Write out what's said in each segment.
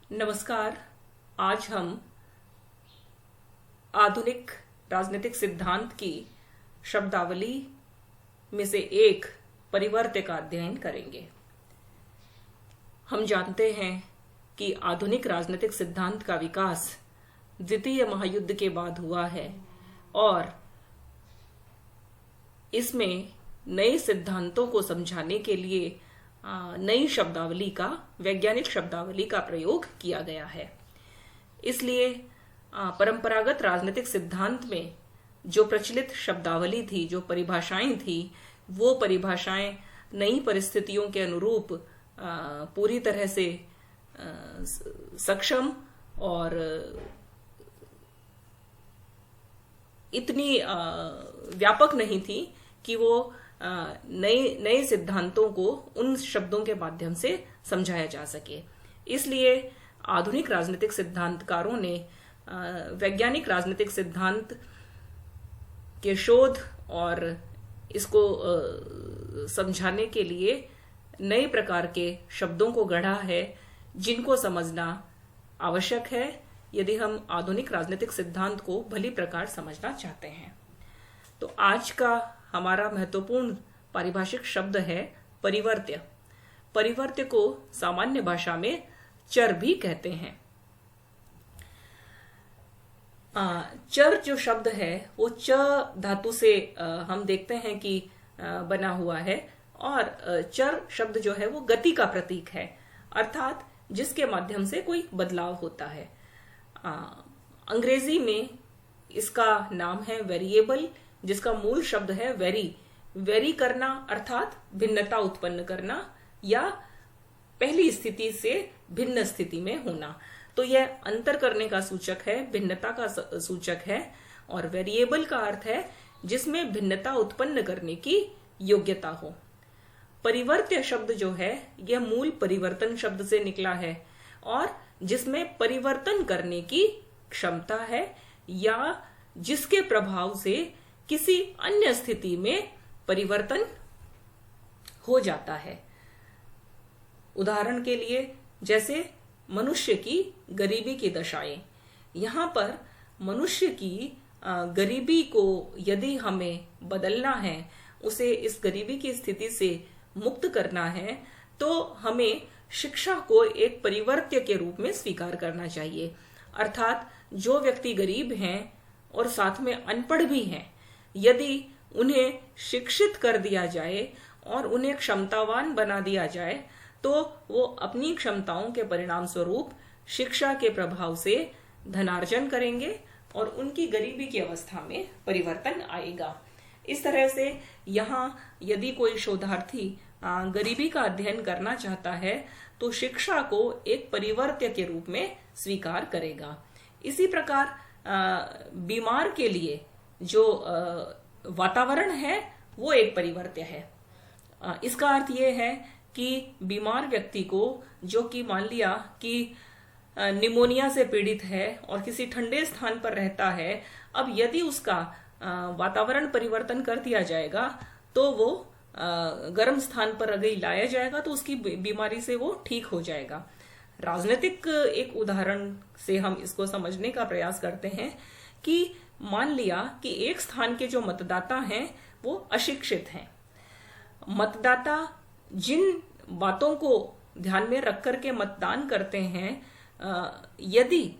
नमस्कार। आज हम आधुनिक राजनीतिक सिद्धांत की शब्दावली में से एक परिवर्त्य का अध्ययन करेंगे। हम जानते हैं कि आधुनिक राजनीतिक सिद्धांत का विकास द्वितीय महायुद्ध के बाद हुआ है और इसमें नए सिद्धांतों को समझाने के लिए नई शब्दावली का, वैज्ञानिक शब्दावली का प्रयोग किया गया है। इसलिए परंपरागत राजनीतिक सिद्धांत में जो प्रचलित शब्दावली थी, जो परिभाषाएं थी, वो परिभाषाएं नई परिस्थितियों के अनुरूप पूरी तरह से सक्षम और इतनी व्यापक नहीं थी कि वो नए सिद्धांतों को उन शब्दों के माध्यम से समझाया जा सके। इसलिए आधुनिक राजनीतिक सिद्धांतकारों ने वैज्ञानिक राजनीतिक सिद्धांत के शोध और इसको समझाने के लिए नए प्रकार के शब्दों को गढ़ा है, जिनको समझना आवश्यक है यदि हम आधुनिक राजनीतिक सिद्धांत को भली प्रकार समझना चाहते हैं। तो आज का हमारा महत्वपूर्ण पारिभाषिक शब्द है परिवर्त्य। परिवर्त्य को सामान्य भाषा में चर भी कहते हैं। चर जो शब्द है वो च धातु से हम देखते हैं कि बना हुआ है और चर शब्द जो है वो गति का प्रतीक है, अर्थात जिसके माध्यम से कोई बदलाव होता है। अंग्रेजी में इसका नाम है वेरिएबल, जिसका मूल शब्द है वेरी करना, अर्थात भिन्नता उत्पन्न करना या पहली स्थिति से भिन्न स्थिति में होना। तो यह अंतर करने का सूचक है, भिन्नता का सूचक है। और वेरिएबल का अर्थ है जिसमें भिन्नता उत्पन्न करने की योग्यता हो। परिवर्त्य शब्द जो है यह मूल परिवर्तन शब्द से निकला है और जिसमें परिवर्तन करने की क्षमता है या जिसके प्रभाव से किसी अन्य स्थिति में परिवर्तन हो जाता है। उदाहरण के लिए जैसे मनुष्य की गरीबी की दशाएं। यहाँ पर मनुष्य की गरीबी को यदि हमें बदलना है, उसे इस गरीबी की स्थिति से मुक्त करना है, तो हमें शिक्षा को एक परिवर्त्य के रूप में स्वीकार करना चाहिए। अर्थात जो व्यक्ति गरीब हैं और साथ में अनपढ़ भी हैं, यदि उन्हें शिक्षित कर दिया जाए और उन्हें क्षमतावान बना दिया जाए, तो वो अपनी क्षमताओं के परिणाम स्वरूप शिक्षा के प्रभाव से धनार्जन करेंगे और उनकी गरीबी की अवस्था में परिवर्तन आएगा। इस तरह से यहाँ यदि कोई शोधार्थी गरीबी का अध्ययन करना चाहता है तो शिक्षा को एक परिवर्त्य के रूप में स्वीकार करेगा। इसी प्रकार बीमार के लिए जो वातावरण है वो एक परिवर्त्य है। इसका अर्थ ये है कि बीमार व्यक्ति को, जो कि मान लिया कि निमोनिया से पीड़ित है और किसी ठंडे स्थान पर रहता है, अब यदि उसका वातावरण परिवर्तन कर दिया जाएगा तो वो गर्म स्थान पर अगर लाया जाएगा तो उसकी बीमारी से वो ठीक हो जाएगा। राजनीतिक एक उदाहरण से हम इसको समझने का प्रयास करते हैं कि मान लिया कि एक स्थान के जो मतदाता हैं वो अशिक्षित हैं। मतदाता जिन बातों को ध्यान में रख करके मतदान करते हैं, यदि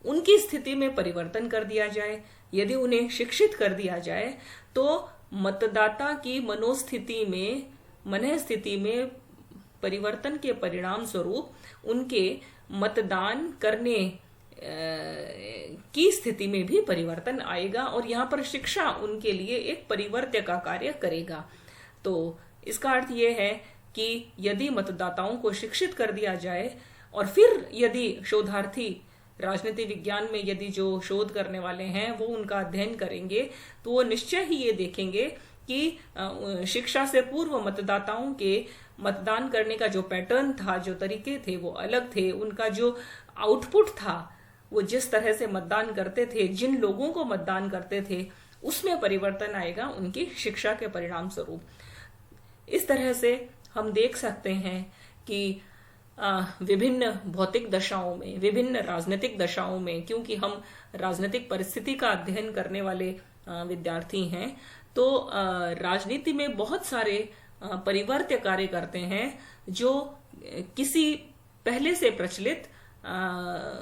उनकी स्थिति में परिवर्तन कर दिया जाए, यदि उन्हें शिक्षित कर दिया जाए, तो मतदाता की मनोस्थिति में, मन स्थिति में परिवर्तन के परिणाम स्वरूप उनके मतदान करने की स्थिति में भी परिवर्तन आएगा और यहाँ पर शिक्षा उनके लिए एक परिवर्त्य का कार्य करेगा। तो इसका अर्थ यह है कि यदि मतदाताओं को शिक्षित कर दिया जाए और फिर यदि शोधार्थी राजनीति विज्ञान में यदि जो शोध करने वाले हैं वो उनका अध्ययन करेंगे, तो वो निश्चय ही ये देखेंगे कि शिक्षा से पूर्व मतदाताओं के मतदान करने का जो पैटर्न था, जो तरीके थे, वो अलग थे। उनका जो आउटपुट था, वो जिस तरह से मतदान करते थे, जिन लोगों को मतदान करते थे, उसमें परिवर्तन आएगा उनकी शिक्षा के परिणाम स्वरूप। इस तरह से हम देख सकते हैं कि विभिन्न भौतिक दशाओं में, विभिन्न राजनीतिक दशाओं में, क्योंकि हम राजनीतिक परिस्थिति का अध्ययन करने वाले विद्यार्थी हैं, तो राजनीति में बहुत सारे परिवर्त्य कार्य करते हैं जो किसी पहले से प्रचलित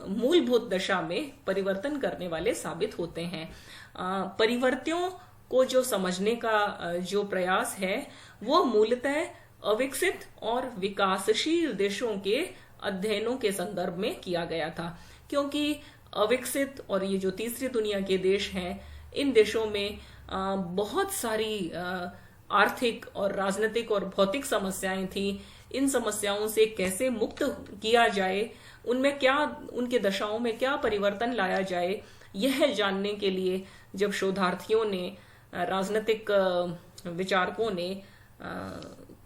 मूलभूत दशा में परिवर्तन करने वाले साबित होते हैं। परिवर्त्यों को जो समझने का जो प्रयास है वो मूलतः अविकसित और विकासशील देशों के अध्ययनों के संदर्भ में किया गया था, क्योंकि अविकसित और ये जो तीसरी दुनिया के देश हैं, इन देशों में बहुत सारी आर्थिक और राजनीतिक और भौतिक समस्याएं थी। इन समस्याओं से कैसे मुक्त किया जाए, उनमें क्या, उनके दशाओं में क्या परिवर्तन लाया जाए, यह जानने के लिए जब शोधार्थियों ने, राजनीतिक विचारकों ने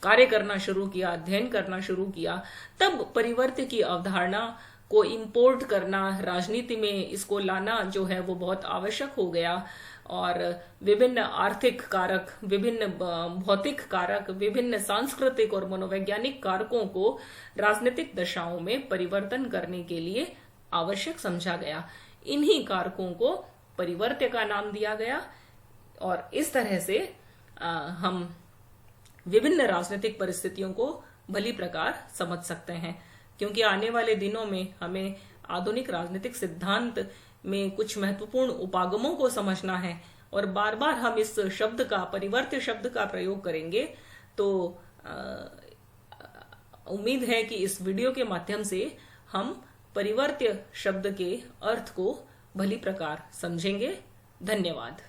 कार्य करना शुरू किया, अध्ययन करना शुरू किया, तब परिवर्त्य की अवधारणा को इंपोर्ट करना, राजनीति में इसको लाना जो है वो बहुत आवश्यक हो गया। और विभिन्न आर्थिक कारक, विभिन्न भौतिक कारक, विभिन्न सांस्कृतिक और मनोवैज्ञानिक कारकों को राजनीतिक दशाओं में परिवर्तन करने के लिए आवश्यक समझा गया। इन्हीं कारकों को परिवर्त्य का नाम दिया गया और इस तरह से हम विभिन्न राजनीतिक परिस्थितियों को भली प्रकार समझ सकते हैं, क्योंकि आने वाले दिनों में हमें आधुनिक राजनीतिक सिद्धांत में कुछ महत्वपूर्ण उपागमों को समझना है और बार बार हम इस शब्द का, परिवर्त्य शब्द का प्रयोग करेंगे। तो उम्मीद है कि इस वीडियो के माध्यम से हम परिवर्त्य शब्द के अर्थ को भली प्रकार समझेंगे। धन्यवाद।